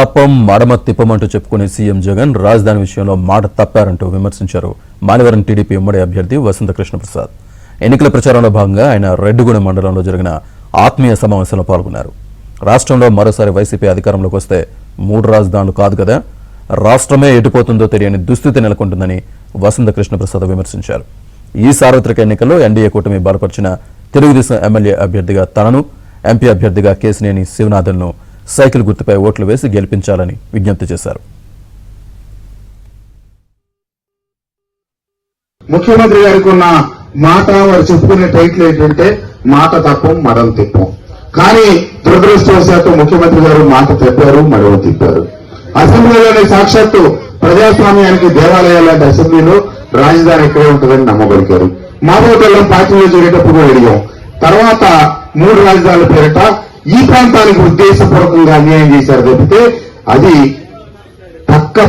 తప్పం మడమ తిప్పమంటూ చెప్పుకునే సీఎం జగన్ రాజధాని విషయంలో మాట తప్పారంటూ విమర్శించారు మానవరం టీడీపీ ఉమ్మడి అభ్యర్థి వసంత కృష్ణప్రసాద్. ఎన్నికల ప్రచారంలో భాగంగా ఆయన రెడ్డిగూడెం మండలంలో జరిగిన ఆత్మీయ సమావేశంలో పాల్గొన్నారు. రాష్ట్రంలో మరోసారి వైసీపీ అధికారంలోకి వస్తే 3 రాజధానులు కాదు కదా, రాష్ట్రమే ఎటుపోతుందో తెలియని దుస్థితి నెలకొంటుందని వసంత కృష్ణప్రసాద్ విమర్శించారు. ఈ సార్వత్రిక ఎన్నికల్లో ఎన్డీఏ కూటమి బలపరిచిన తెలుగుదేశం ఎమ్మెల్యే అభ్యర్థిగా తనను, ఎంపీ అభ్యర్థిగా కేశినేని శివనాథన్ను సైకిల్ గుర్తుపై ఓట్లు వేసి గెలిపించాలని విజ్ఞప్తి చేశారు. ముఖ్యమంత్రి గారికి ఉన్న మాట, వారు చెప్పుకునే టైటిల్ ఏంటంటే మాట తప్పం మడం తిప్పం. కానీ దురదృష్టవశాత్తు ముఖ్యమంత్రి గారు మాట చెప్పారు, మడవ తిప్పారు. అసెంబ్లీలోనే సాక్షాత్తు ప్రజాస్వామ్యానికి దేవాలయాల లాంటి అసెంబ్లీలో రాజధాని ఎక్కడే ఉంటుందని నమ్మబలికారు. మాధవతల్లం పార్టీలో జరిగేటప్పుడు కూడా అడిగాం. తర్వాత 3 రాజధానుల పేరిట ఈ ప్రాంతానికి ఉద్దేశపూర్వకంగా అన్యాయం చేశారు తప్పితే అది పక్క